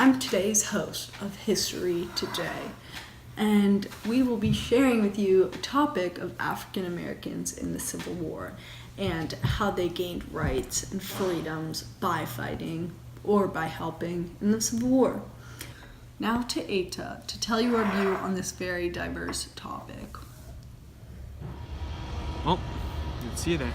I'm today's host of History Today, and we will be sharing with you a topic of African Americans in the Civil War and how they gained rights and freedoms by fighting or by helping in the Civil War. Now to Eta to tell you our view on this very diverse topic. Well, you can see there.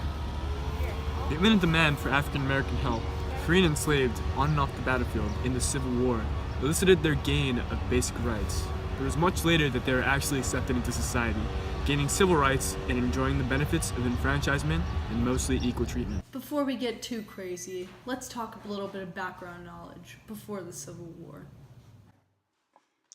The imminent demand for African American help, free and enslaved on and off the battlefield in the Civil War, elicited their gain of basic rights. It was much later that they were actually accepted into society, gaining civil rights and enjoying the benefits of enfranchisement and mostly equal treatment. Before we get too crazy, let's talk a little bit of background knowledge before the Civil War.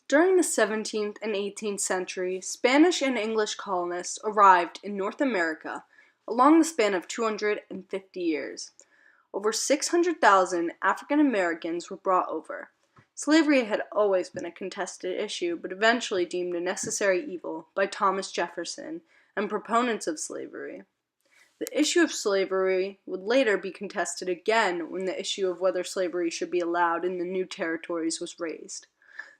During the 17th and 18th century, Spanish and English colonists arrived in North America along the span of 250 years. Over 600,000 African Americans were brought over. Slavery had always been a contested issue, but eventually deemed a necessary evil by Thomas Jefferson and proponents of slavery. The issue of slavery would later be contested again when the issue of whether slavery should be allowed in the new territories was raised.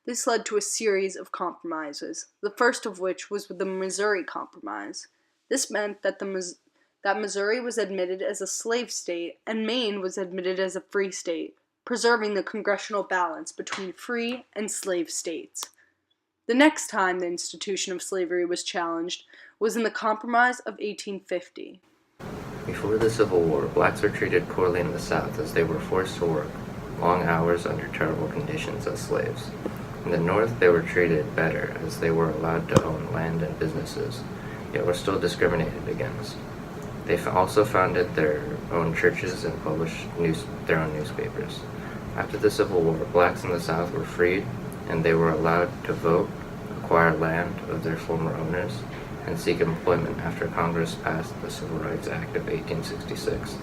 This led to a series of compromises, the first of which was with the Missouri Compromise. This meant that Missouri was admitted as a slave state and Maine was admitted as a free state, preserving the congressional balance between free and slave states. The next time the institution of slavery was challenged was in the Compromise of 1850. Before the Civil War, blacks were treated poorly in the South as they were forced to work long hours under terrible conditions as slaves. In the North, they were treated better as they were allowed to own land and businesses, yet were still discriminated against. They also founded their own churches and published their own newspapers. After the Civil War, blacks in the South were freed, and they were allowed to vote, acquire land of their former owners, and seek employment after Congress passed the Civil Rights Act of 1866.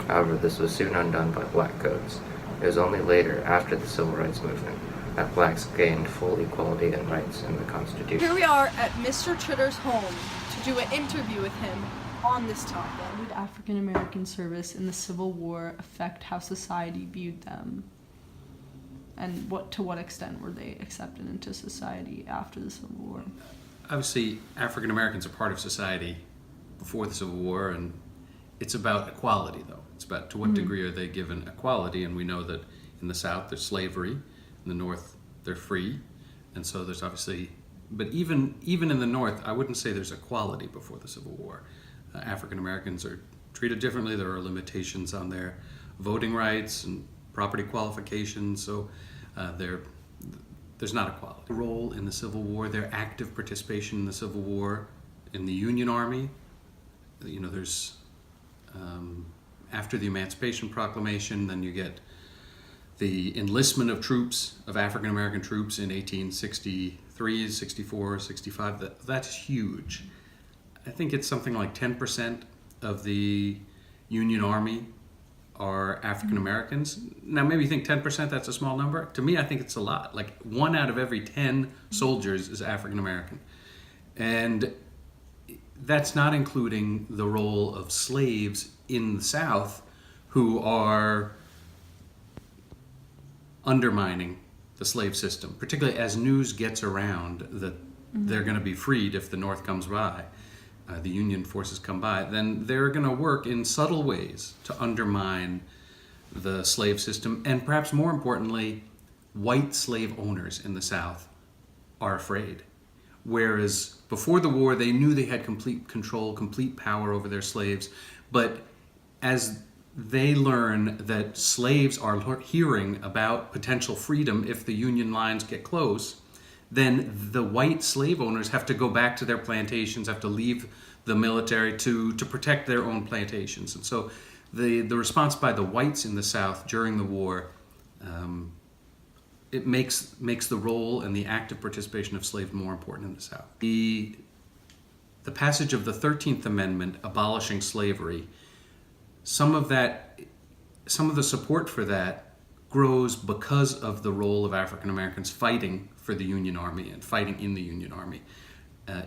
However, this was soon undone by black codes. It was only later, after the Civil Rights Movement, that blacks gained full equality and rights in the Constitution. Here we are at Mr. Chitter's home to do an interview with him on this topic. How did African American service in the Civil War affect how society viewed them? And to what extent were they accepted into society after the Civil War? Obviously, African Americans are part of society before the Civil War, and it's about equality, though. It's about to what degree are they given equality, and we know that in the South there's slavery, in the North they're free, and so there's obviously, but even in the North, I wouldn't say there's equality before the Civil War. African Americans are treated differently. There are limitations on their voting rights and property qualifications, so there's not equality. Role in the Civil War, their active participation in the Civil War, in the Union Army. There's after the Emancipation Proclamation, then you get the enlistment of troops, of African American troops in 1863, 64, 65. That's huge. I think it's something like 10% of the Union Army are African Americans. Now, maybe you think 10%, that's a small number. To me, I think it's a lot. Like 1 out of every 10 soldiers is African American. And that's not including the role of slaves in the South who are undermining the slave system, particularly as news gets around that they're going to be freed if the North comes by. The Union forces come by, then they're going to work in subtle ways to undermine the slave system. And perhaps more importantly, white slave owners in the South are afraid. Whereas before the war, they knew they had complete control, complete power over their slaves. But as they learn that slaves are hearing about potential freedom if the Union lines get close, then the white slave owners have to go back to their plantations, have to leave the military to protect their own plantations. And so the response by the whites in the South during the war, it makes the role and the active participation of slaves more important in the South. The passage of the 13th Amendment abolishing slavery, some of the support for that grows because of the role of African Americans fighting for the Union Army and fighting in the Union Army.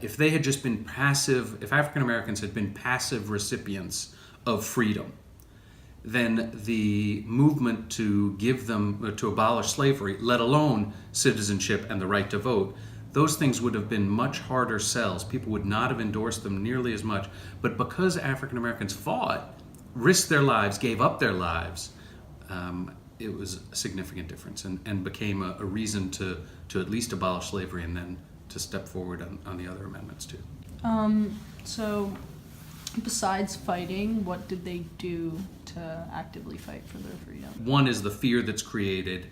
If they had just been passive, if African Americans had been passive recipients of freedom, then the movement to give them, to abolish slavery, let alone citizenship and the right to vote, those things would have been much harder sells. People would not have endorsed them nearly as much. But because African Americans fought, risked their lives, gave up their lives, it was a significant difference and became a reason to at least abolish slavery and then to step forward on the other amendments too. So besides fighting, what did they do to actively fight for their freedom? One is the fear that's created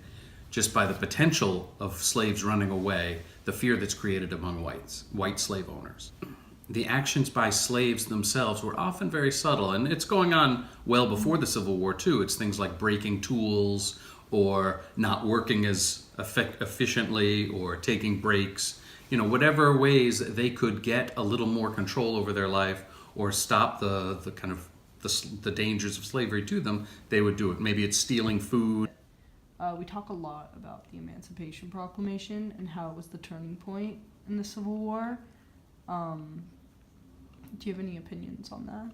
just by the potential of slaves running away, the fear that's created among white slave owners. The actions by slaves themselves were often very subtle, and it's going on well before the Civil War too. It's things like breaking tools or not working as efficiently or taking breaks. Whatever ways they could get a little more control over their life or stop the kind of the dangers of slavery to them, they would do it. Maybe it's stealing food. We talk a lot about the Emancipation Proclamation and how it was the turning point in the Civil War. Do you have any opinions on that?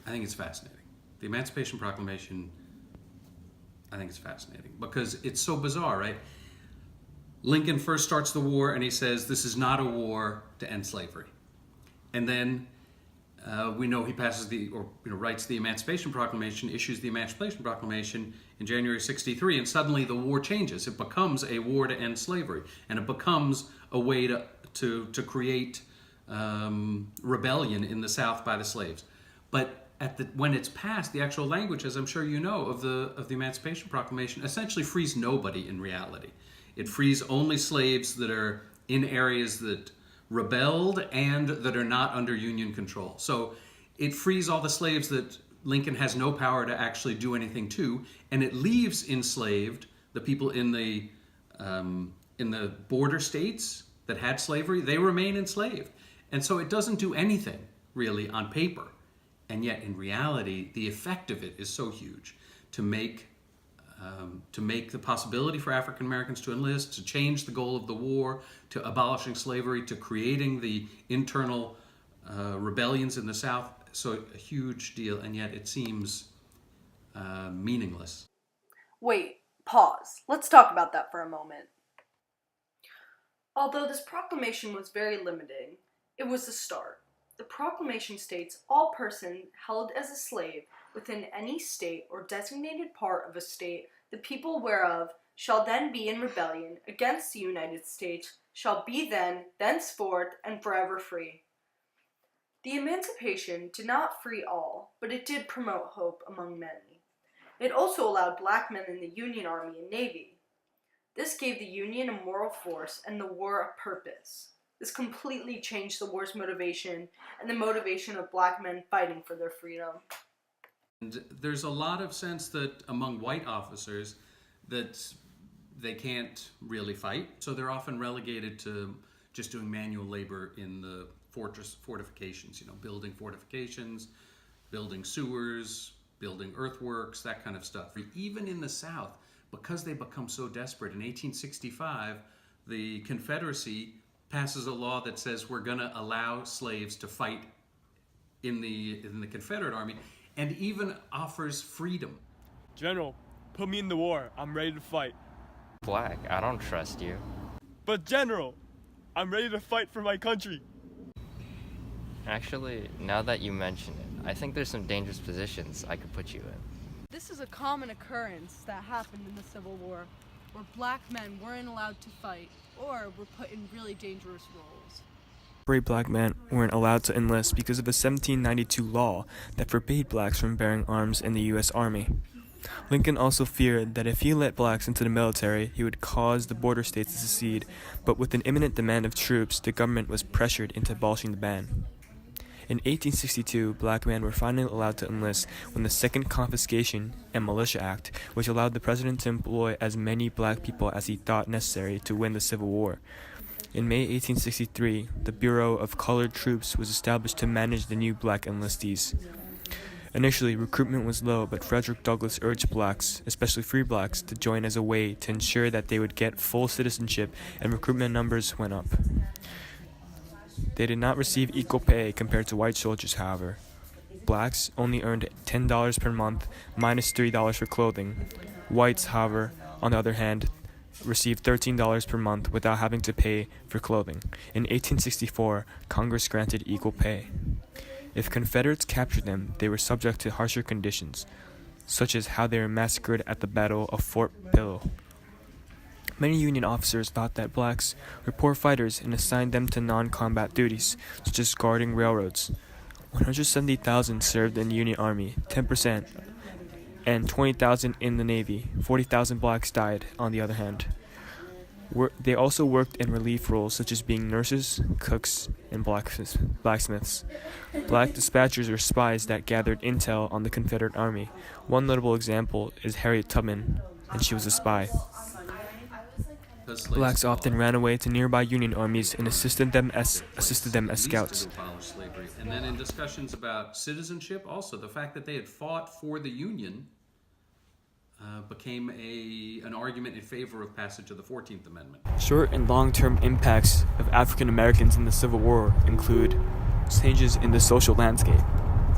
I think it's fascinating. The Emancipation Proclamation, I think it's fascinating because it's so bizarre, right? Lincoln first starts the war and he says, this is not a war to end slavery. And then we know he passes writes the Emancipation Proclamation, issues the Emancipation Proclamation in January 63, and suddenly the war changes. It becomes a war to end slavery, and it becomes a way to create rebellion in the South by the slaves. But when it's passed, the actual language, as I'm sure you know, of the Emancipation Proclamation essentially frees nobody in reality. It frees only slaves that are in areas that rebelled and that are not under Union control. So it frees all the slaves that Lincoln has no power to actually do anything to, and it leaves enslaved the people in the border states that had slavery. They remain enslaved. And so it doesn't do anything really on paper. And yet in reality, the effect of it is so huge to make the possibility for African Americans to enlist, to change the goal of the war, to abolishing slavery, to creating the internal rebellions in the South. So a huge deal, and yet it seems meaningless. Wait, pause. Let's talk about that for a moment. Although this proclamation was very limiting, it was the start. The proclamation states all persons held as a slave within any state or designated part of a state, the people whereof shall then be in rebellion against the United States, shall be then, thenceforth, and forever free. The emancipation did not free all, but it did promote hope among many. It also allowed black men in the Union Army and Navy. This gave the Union a moral force and the war a purpose. This completely changed the war's motivation and the motivation of black men fighting for their freedom. And there's a lot of sense that among white officers that they can't really fight, so they're often relegated to just doing manual labor in the fortifications, building fortifications, building sewers, building earthworks, that kind of stuff. Even in the South, because they become so desperate, in 1865, the Confederacy passes a law that says we're going to allow slaves to fight in the Confederate Army, and even offers freedom. General, put me in the war. I'm ready to fight. Black, I don't trust you. But General, I'm ready to fight for my country. Actually, now that you mention it, I think there's some dangerous positions I could put you in. This is a common occurrence that happened in the Civil War, where black men weren't allowed to fight or were put in really dangerous roles. Brave black men weren't allowed to enlist because of a 1792 law that forbade blacks from bearing arms in the U.S. Army. Lincoln also feared that if he let blacks into the military, he would cause the border states to secede, but with an imminent demand of troops, the government was pressured into abolishing the ban. In 1862, black men were finally allowed to enlist when the Second Confiscation and Militia Act, which allowed the president to employ as many black people as he thought necessary to win the Civil War. In May 1863, the Bureau of Colored Troops was established to manage the new black enlistees. Initially, recruitment was low, but Frederick Douglass urged blacks, especially free blacks, to join as a way to ensure that they would get full citizenship, and recruitment numbers went up. They did not receive equal pay compared to white soldiers, however. blacks only earned $10 per month minus $3 for clothing. Whites, however, on the other hand, received $13 per month without having to pay for clothing. In 1864, Congress granted equal pay. If Confederates captured them, they were subject to harsher conditions, such as how they were massacred at the Battle of Fort Pillow. Many Union officers thought that blacks were poor fighters and assigned them to non-combat duties, such as guarding railroads. 170,000 served in the Union Army, 10%, and 20,000 in the Navy. 40,000 blacks died, on the other hand. They also worked in relief roles such as being nurses, cooks, and blacksmiths. Black dispatchers were spies that gathered intel on the Confederate Army. One notable example is Harriet Tubman, and she was a spy. Blacks often ran away to nearby Union armies and assisted them as scouts. And then in discussions about citizenship, also the fact that they had fought for the Union became an argument in favor of passage of the 14th Amendment. Short and long-term impacts of African Americans in the Civil War include changes in the social landscape.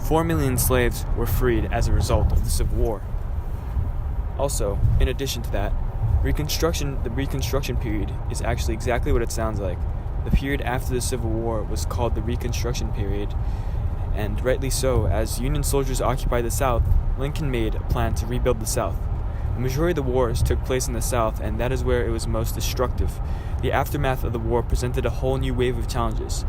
4 million slaves were freed as a result of the Civil War. Also, in addition to that, the Reconstruction period is actually exactly what it sounds like. The period after the Civil War was called the Reconstruction period, and rightly so, as Union soldiers occupied the South, Lincoln made a plan to rebuild the South. The majority of the wars took place in the South, and that is where it was most destructive. The aftermath of the war presented a whole new wave of challenges.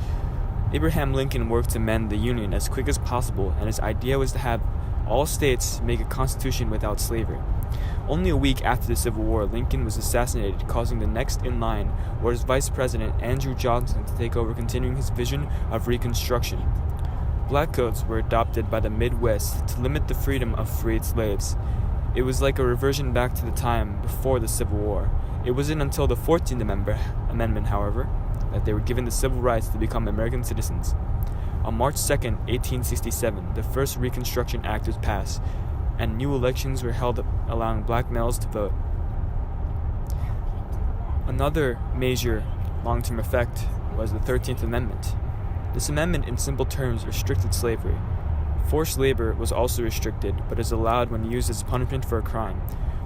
Abraham Lincoln worked to mend the Union as quick as possible, and his idea was to have all states make a constitution without slavery. Only a week after the Civil War, Lincoln was assassinated, causing the next in line was Vice President Andrew Johnson to take over, continuing his vision of Reconstruction. Black codes were adopted by the Midwest to limit the freedom of freed slaves. It was like a reversion back to the time before the Civil War. It wasn't until the 14th Amendment, however, that they were given the civil rights to become American citizens. On March 2, 1867, the first Reconstruction Act was passed, and new elections were held allowing black males to vote. Another major long-term effect was the 13th Amendment. This amendment, in simple terms, restricted slavery. Forced labor was also restricted, but is allowed when used as punishment for a crime.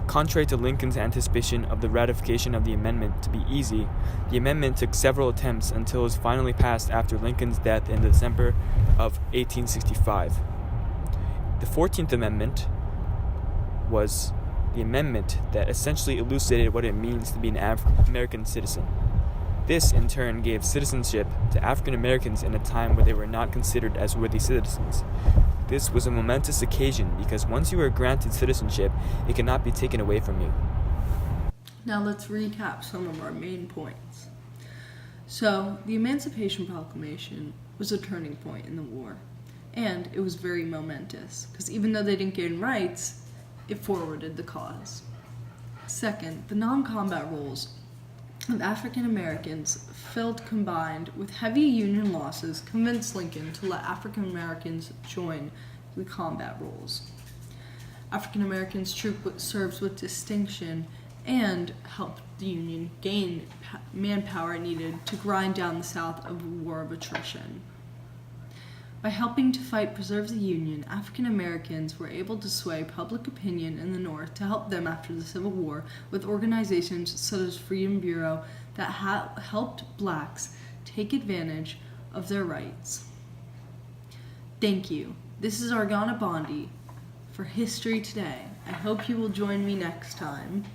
Contrary to Lincoln's anticipation of the ratification of the amendment to be easy, the amendment took several attempts until it was finally passed after Lincoln's death in December of 1865. The 14th Amendment was the amendment that essentially elucidated what it means to be an American citizen. This, in turn, gave citizenship to African Americans in a time where they were not considered as worthy citizens. This was a momentous occasion because once you were granted citizenship, it cannot be taken away from you. Now let's recap some of our main points. So, the Emancipation Proclamation was a turning point in the war, and it was very momentous, because even though they didn't gain rights, it forwarded the cause. Second, the non-combat roles of African Americans felt combined with heavy Union losses convinced Lincoln to let African Americans join the combat roles. African Americans troop served with distinction and helped the Union gain manpower needed to grind down the South of a war of attrition. By helping to fight preserve the Union, African Americans were able to sway public opinion in the North to help them after the Civil War with organizations such as Freedom Bureau that helped blacks take advantage of their rights. Thank you. This is Argana Bondi for History Today. I hope you will join me next time.